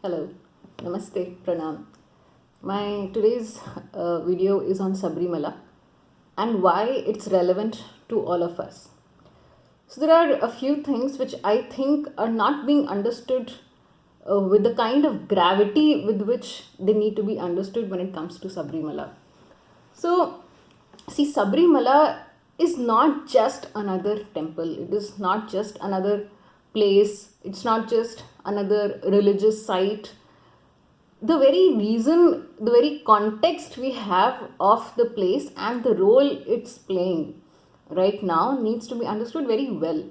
Hello, Namaste, Pranam. My today's video is on Sabarimala and why it's relevant to all of us. So there are a few things which I think are not being understood with the kind of gravity with which they need to be understood when it comes to Sabarimala. So, see, Sabarimala is not just another temple. It is not just another place. It's not just another religious site. The very reason, the very context we have of the place and the role it's playing right now needs to be understood very well.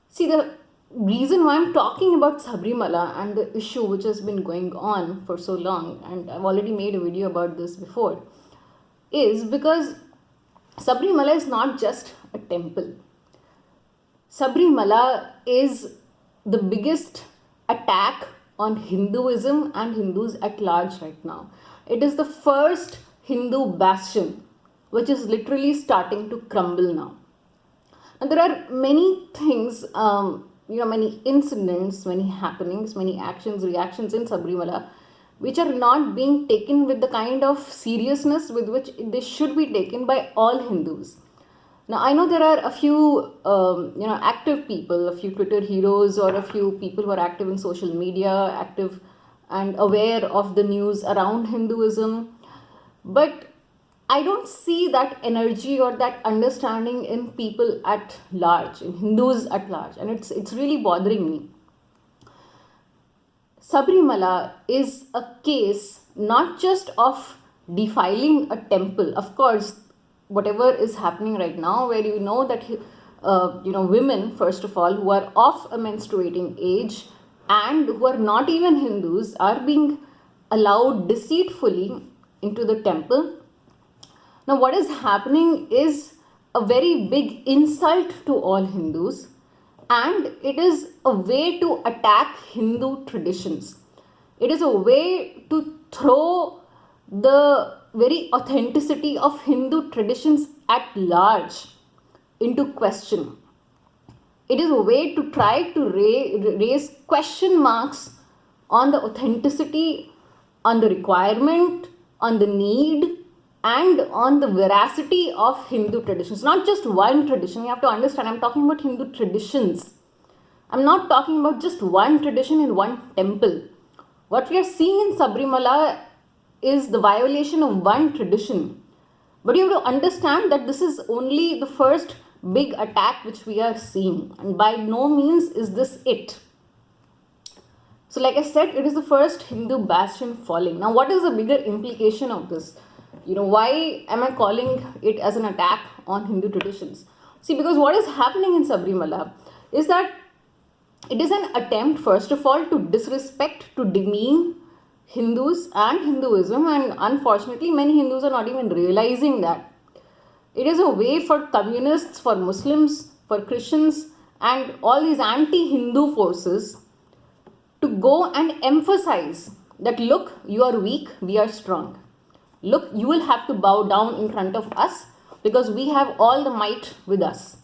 See, the reason why I'm talking about Sabarimala and the issue which has been going on for so long, and I've already made a video about this before, is because Sabarimala is not just a temple. Sabarimala is the biggest attack on Hinduism and Hindus at large right now. It is the first Hindu bastion which is literally starting to crumble now. And there are many things, many incidents, many happenings, many actions, reactions in Sabarimala which are not being taken with the kind of seriousness with which they should be taken by all Hindus. Now, I know there are a few, active people, a few Twitter heroes or a few people who are active in social media, active and aware of the news around Hinduism. But I don't see that energy or that understanding in people at large, in Hindus at large. And it's really bothering me. Sabarimala is a case not just of defiling a temple. Of course, whatever is happening right now, where you know that women, first of all, who are of a menstruating age and who are not even Hindus, are being allowed deceitfully into the temple. Now, what is happening is a very big insult to all Hindus, and it is a way to attack Hindu traditions. It is a way to throw the very authenticity of Hindu traditions at large into question. It is a way to try to raise question marks on the authenticity, on the requirement, on the need, and on the veracity of Hindu traditions. Not just one tradition, you have to understand, I'm talking about Hindu traditions. I'm not talking about just one tradition in one temple. What we are seeing in Sabarimala is the violation of one tradition. But you have to understand that this is only the first big attack which we are seeing. And by no means is this it. So like I said, it is the first Hindu bastion falling. Now, what is the bigger implication of this? Why am I calling it as an attack on Hindu traditions? See, because what is happening in Sabarimala is that it is an attempt, first of all, to disrespect, to demean Hindus and Hinduism, and unfortunately, many Hindus are not even realizing that. It is a way for communists, for Muslims, for Christians, and all these anti-Hindu forces to go and emphasize that, look, you are weak, we are strong. Look, you will have to bow down in front of us because we have all the might with us.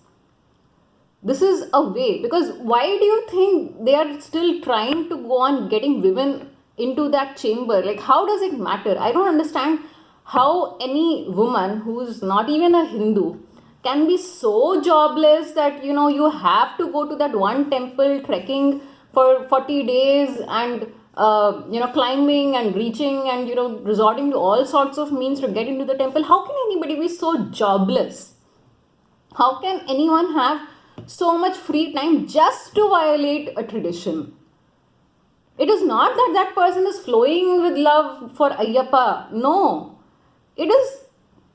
This is a way, because why do you think they are still trying to go on getting women into that chamber? Like, how does it matter? I don't understand how any woman who's not even a Hindu can be so jobless that, you have to go to that one temple trekking for 40 days and climbing and reaching and, resorting to all sorts of means to get into the temple. How can anybody be so jobless? How can anyone have so much free time just to violate a tradition? It is not that that person is flowing with love for Ayyappa. No. It is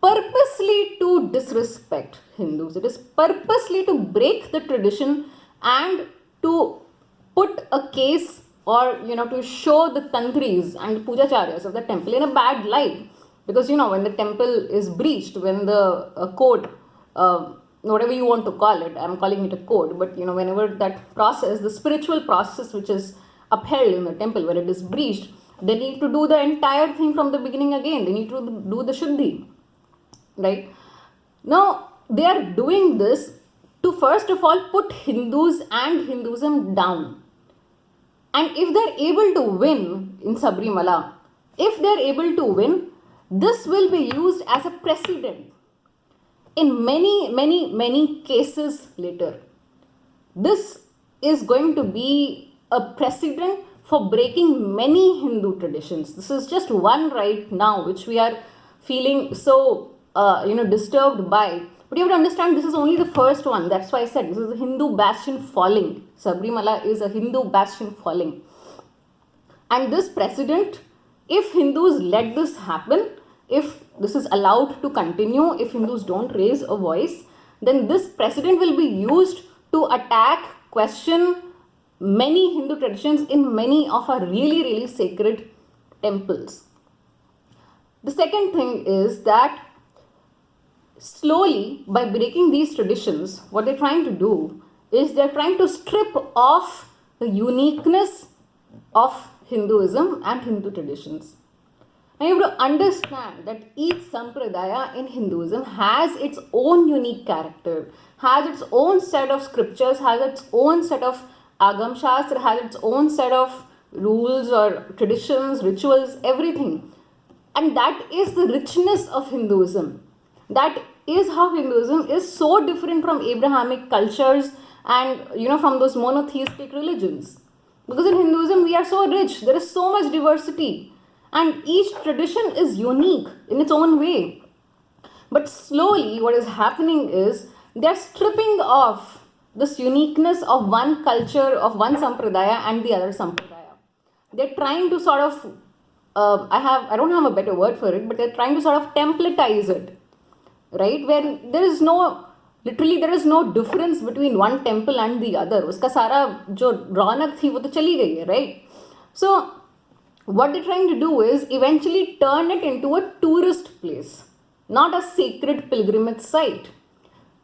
purposely to disrespect Hindus. It is purposely to break the tradition and to put a case or, to show the tantris and pujacharyas of the temple in a bad light. Because, when the temple is breached, when the code, whatever you want to call it, I'm calling it a code, but, whenever that process, the spiritual process which is upheld in the temple, when it is breached, they need to do the entire thing from the beginning again. They need to do the Shuddhi. Right? Now, they are doing this to, first of all, put Hindus and Hinduism down. And if they're able to win in Sabarimala, if they're able to win, this will be used as a precedent in many cases later. This is going to be a precedent for breaking many Hindu traditions. This is just one right now, which we are feeling so disturbed by. But you have to understand, this is only the first one. That's why I said this is a Hindu bastion falling. Sabarimala is a Hindu bastion falling. And this precedent, if Hindus let this happen, if this is allowed to continue, if Hindus don't raise a voice, then this precedent will be used to attack, question many Hindu traditions in many of our really sacred temples. The second thing is that slowly, by breaking these traditions, what they're trying to do is they're trying to strip off the uniqueness of Hinduism and Hindu traditions. Now you have to understand that each sampradaya in Hinduism has its own unique character, has its own set of scriptures, has its own set of agam shastra, has its own set of rules or traditions, rituals, everything. And that is the richness of Hinduism. That is how Hinduism is so different from Abrahamic cultures and from those monotheistic religions. Because in Hinduism we are so rich, there is so much diversity, and each tradition is unique in its own way. But slowly what is happening is they are stripping off this uniqueness of one culture, of one sampradaya and the other sampradaya. They're trying to sort of, I don't have a better word for it, but they're trying to sort of templatize it, right? Where there is no difference between one temple and the other. Uska sara jo raunak thi wo to chali gayi hai, right? So what they're trying to do is eventually turn it into a tourist place, not a sacred pilgrimage site.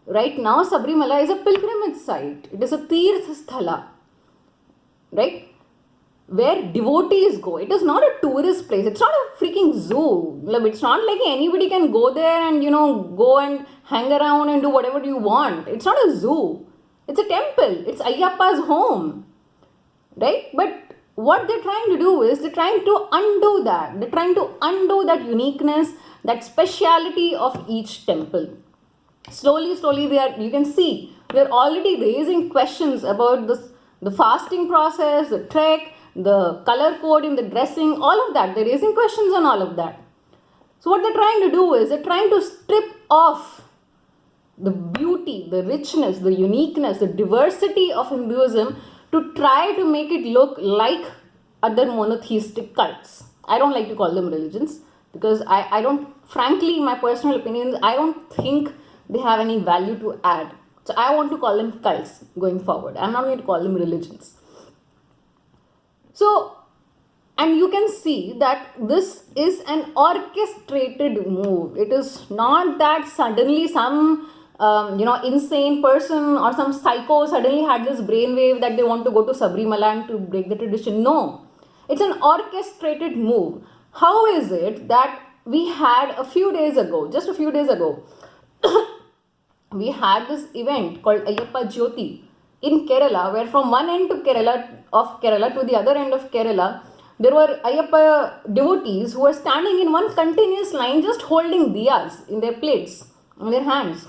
Right now Sabarimala is a pilgrimage site. It is a tirth sthala, right? Where devotees go. It is not a tourist place. It's not a freaking zoo. It's not like anybody can go there and go and hang around and do whatever you want. It's not a zoo. It's a temple. It's Ayyappa's home, right? But what they're trying to do is they're trying to undo that. They're trying to undo that uniqueness, that speciality of each temple. Slowly you can see they're already raising questions about the fasting process, the trek, the color code in the dressing, all of that. They're raising questions on all of that. So what they're trying to do is they're trying to strip off the beauty, the richness, the uniqueness, the diversity of Hinduism to try to make it look like other monotheistic cults. I don't like to call them religions because I don't, frankly, in my personal opinions, I don't think they have any value to add. So I want to call them cults going forward. I'm not going to call them religions. So, and you can see that this is an orchestrated move. It is not that suddenly some insane person or some psycho suddenly had this brainwave that they want to go to Sabarimala and to break the tradition. No, it's an orchestrated move. How is it that we had just a few days ago, we had this event called Ayyappa Jyoti in Kerala, where from one end of Kerala to the other end of Kerala, there were Ayyappa devotees who were standing in one continuous line just holding diyas in their plates, in their hands,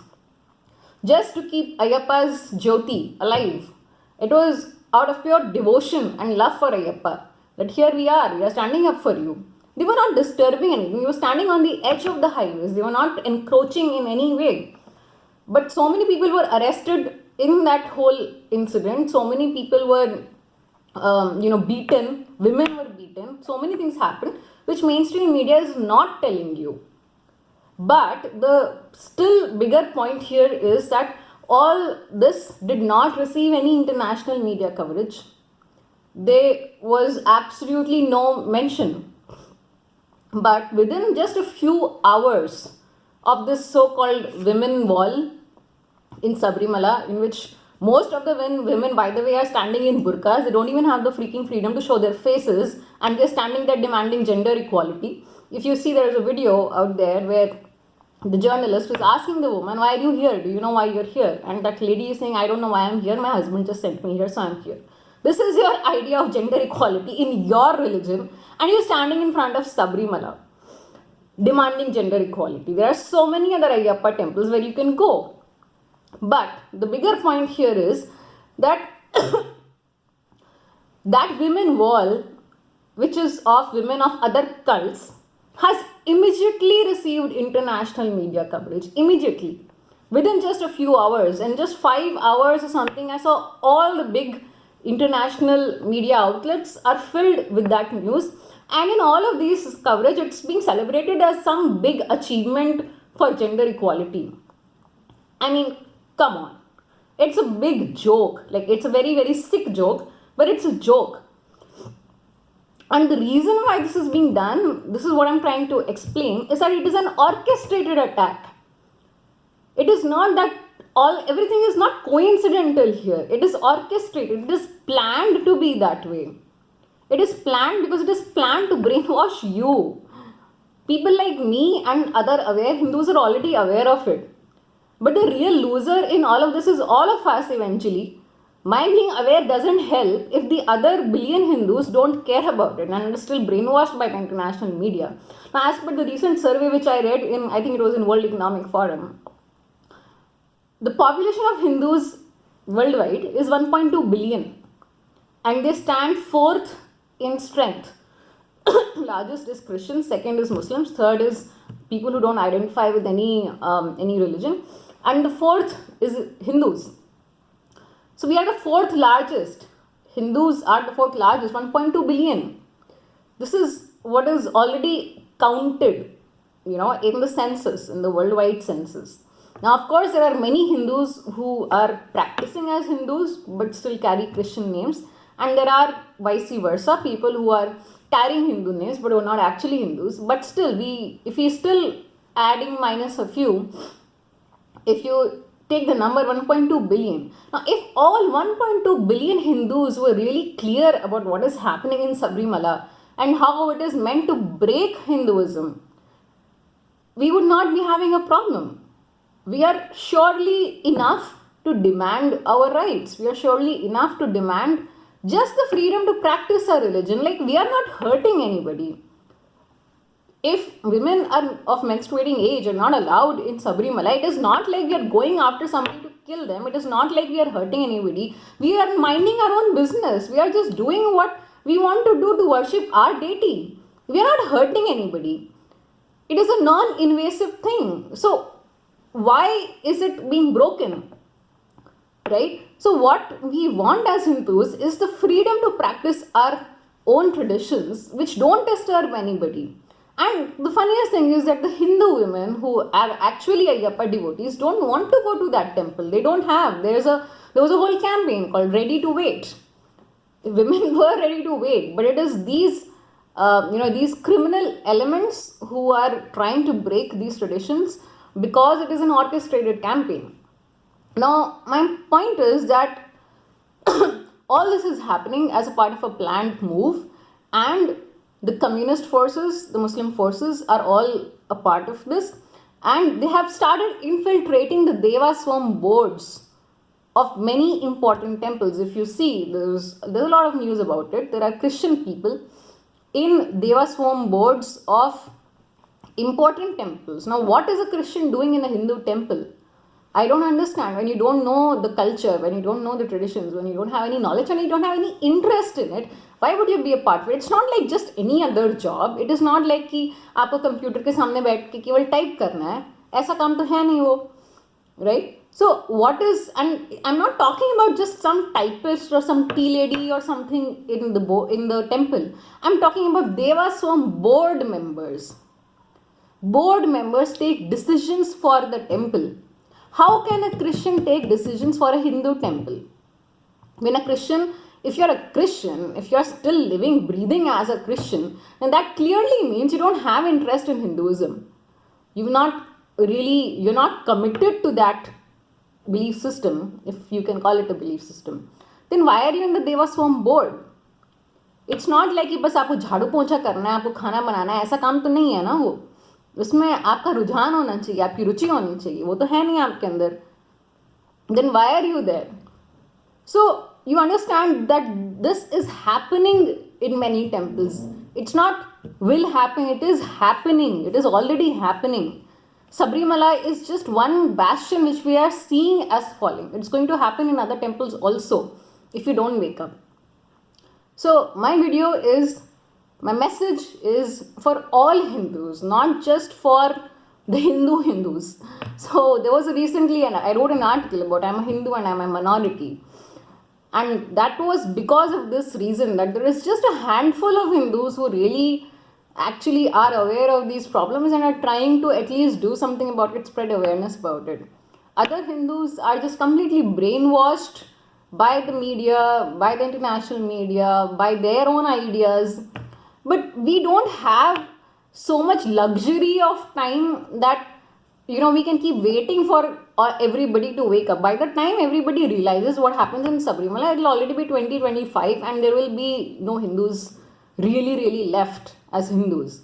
just to keep Ayyappa's Jyoti alive. It was out of pure devotion and love for Ayyappa that here we are standing up for you. They were not disturbing anything. They were standing on the edge of the highways. They were not encroaching in any way. But so many people were arrested in that whole incident. So many people were, beaten. Women were beaten. So many things happened, which mainstream media is not telling you. But the still bigger point here is that all this did not receive any international media coverage. There was absolutely no mention. But within just a few hours of this so-called women wall in Sabarimala, in which most of the women, by the way, are standing in burqas. They don't even have the freaking freedom to show their faces, and they're standing there demanding gender equality. If you see, there is a video out there where the journalist was asking the woman, why are you here? Do you know why you're here? And that lady is saying, I don't know why I'm here. My husband just sent me here, so I'm here. This is your idea of gender equality in your religion, and you're standing in front of Sabarimala demanding gender equality. There are so many other Ayyappa temples where you can go. But the bigger point here is that that women wall, which is of women of other cults, has immediately received international media coverage. Immediately. Within just a few hours, and just 5 hours or something, I saw all the big international media outlets are filled with that news. And in all of these coverage, it's being celebrated as some big achievement for gender equality. I mean, come on. It's a big joke. Like, it's a very, very sick joke, but it's a joke. And the reason why this is being done, this is what I'm trying to explain, is that it is an orchestrated attack. It is not that everything is not coincidental here. It is orchestrated. It is planned to be that way. It is planned because it is planned to brainwash you. People like me and other aware Hindus are already aware of it. But the real loser in all of this is all of us eventually. My being aware doesn't help if the other billion Hindus don't care about it and are still brainwashed by the international media. Now, as per the recent survey which I read in, I think it was in World Economic Forum, the population of Hindus worldwide is 1.2 billion, and they stand fourth in strength. Largest is Christians, second is Muslims, third is people who don't identify with any religion, and the fourth is Hindus. So we are the fourth largest. Hindus are the fourth largest, 1.2 billion. This is what is already counted, in the census, in the worldwide census. Now, of course, there are many Hindus who are practicing as Hindus but still carry Christian names, and there are vice versa, people who are carrying Hindu names but who are not actually Hindus. But still, if we still adding minus a few, if you take the number 1.2 billion. Now, if all 1.2 billion Hindus were really clear about what is happening in Sabarimala and how it is meant to break Hinduism, we would not be having a problem. We are surely enough to demand our rights. We are surely enough to demand just the freedom to practice our religion. Like, we are not hurting anybody. If women are of menstruating age are not allowed in Sabarimala, it is not like we are going after somebody to kill them. It is not like we are hurting anybody. We are minding our own business. We are just doing what we want to do to worship our deity. We are not hurting anybody. It is a non-invasive thing. So, why is it being broken? Right? So what we want as Hindus is the freedom to practice our own traditions which don't disturb anybody. And the funniest thing is that the Hindu women who are actually Ayyappa devotees don't want to go to that temple. They don't have. There was a whole campaign called Ready to Wait. Women were ready to wait, but it is these criminal elements who are trying to break these traditions because it is an orchestrated campaign. Now, my point is that all this is happening as a part of a planned move, and the communist forces, the Muslim forces are all a part of this, and they have started infiltrating the Devaswam boards of many important temples. If you see, there's a lot of news about it. There are Christian people in Devaswam boards of important temples. Now, what is a Christian doing in a Hindu temple? I don't understand. When you don't know the culture, when you don't know the traditions, when you don't have any knowledge, when you don't have any interest in it, why would you be a part of it? It's not like just any other job. It is not like कि आपको computer के सामने बैठ के केवल type करना है. ऐसा काम तो है नहीं वो, right? So what is, and I'm not talking about just some typist or some tea lady or something in the temple. I'm talking about Devaswam board members. Board members take decisions for the temple. How can a Christian take decisions for a Hindu temple? When a Christian, if you're a Christian, if you're still living, breathing as a Christian, then that clearly means you don't have interest in Hinduism. You're not committed to that belief system, if you can call it a belief system. Then why are you in the Devaswam board? It's not like कि बस आपको झाड़ू पोंछा करना है, आपको खाना बनाना है, ऐसा काम तो नहीं है ना वो. उसमें आपका रुझान होना चाहिए, आपकी रुचि होनी चाहिए, वो तो है नहीं आपके अंदर. Then why are you there? So you understand that this is happening in many temples. It's not will happen, it is happening. It is already happening. Sabarimala is just one bastion which we are seeing as falling. It's going to happen in other temples also if you don't wake up. So my message is for all Hindus, not just for the Hindus. So there was recently, and I wrote an article about I'm a Hindu and I'm a minority. And that was because of this reason, that there is just a handful of Hindus who really actually are aware of these problems and are trying to at least do something about it, spread awareness about it. Other Hindus are just completely brainwashed by the media, by the international media, by their own ideas. But we don't have so much luxury of time that we can keep waiting for everybody to wake up. By the time everybody realizes what happens in Sabarimala, it will already be 2025 and there will be no Hindus really left as Hindus.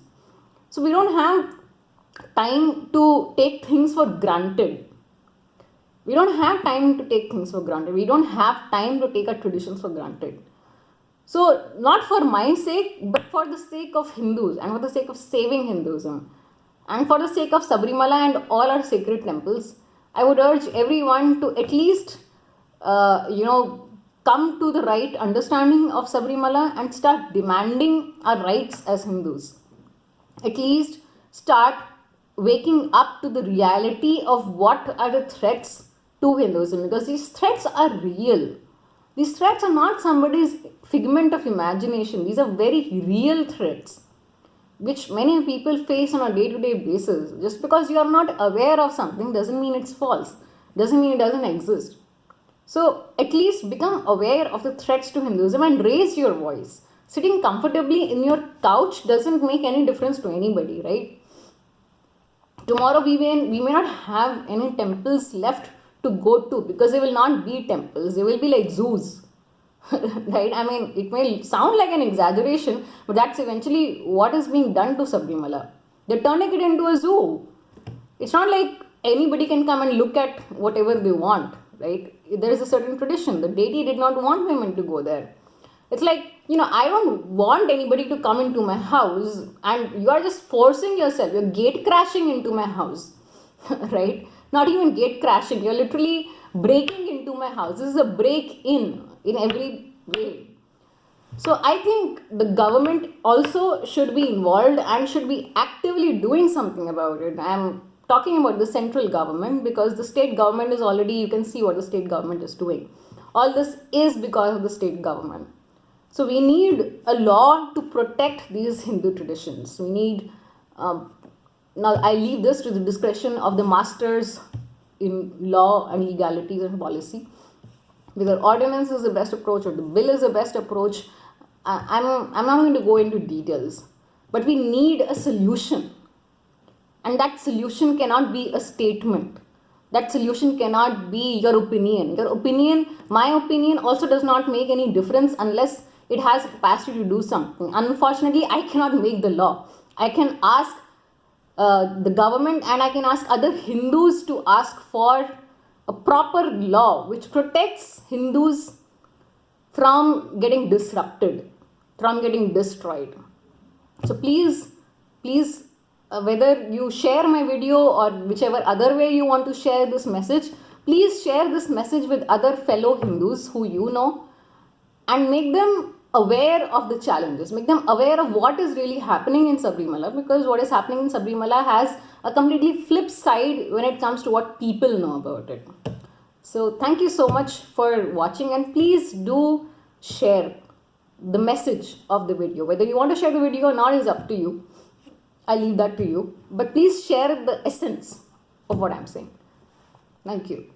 So we don't have time to take things for granted. We don't have time to take things for granted. We don't have time to take our traditions for granted. So not for my sake, but for the sake of Hindus and for the sake of saving Hinduism and for the sake of Sabarimala and all our sacred temples, I would urge everyone to at least, come to the right understanding of Sabarimala and start demanding our rights as Hindus. At least start waking up to the reality of what are the threats to Hinduism, because these threats are real. These threats are not somebody's figment of imagination. These are very real threats which many people face on a day-to-day basis. Just because you are not aware of something doesn't mean it's false, doesn't mean it doesn't exist. So at least become aware of the threats to Hinduism and raise your voice. Sitting comfortably in your couch doesn't make any difference to anybody, right? Tomorrow we may not have any temples left to go to, because they will not be temples, they will be like zoos. Right? I mean, it may sound like an exaggeration, but that's eventually what is being done to Sabarimala. They're turning it into a zoo. It's not like anybody can come and look at whatever they want, right? There is a certain tradition. The deity did not want women to go there. It's like, I don't want anybody to come into my house and you are just forcing yourself. You're gate crashing into my house, right? Not even gate crashing. You're literally breaking into my house. This is a break in every way. So I think the government also should be involved and should be actively doing something about it. I'm talking about the central government because the state government is already, you can see what the state government is doing. All this is because of the state government. So we need a law to protect these Hindu traditions. We need, now I leave this to the discretion of the masters in law and legalities and policy. Whether ordinance is the best approach or the bill is the best approach, I'm not going to go into details. But we need a solution. And that solution cannot be a statement. That solution cannot be your opinion. Your opinion, my opinion also does not make any difference unless it has capacity to do something. Unfortunately, I cannot make the law. I can ask the government and I can ask other Hindus to ask for a proper law which protects Hindus from getting disrupted, from getting destroyed. So please, whether you share my video or whichever other way you want to share this message, please share this message with other fellow Hindus who you know and make them aware of the challenges, make them aware of what is really happening in Sabarimala, because what is happening in Sabarimala has a completely flip side when it comes to what people know about it. So thank you so much for watching, and please do share the message of the video. Whether you want to share the video or not is up to you. I leave that to you. But please share the essence of what I'm saying. Thank you.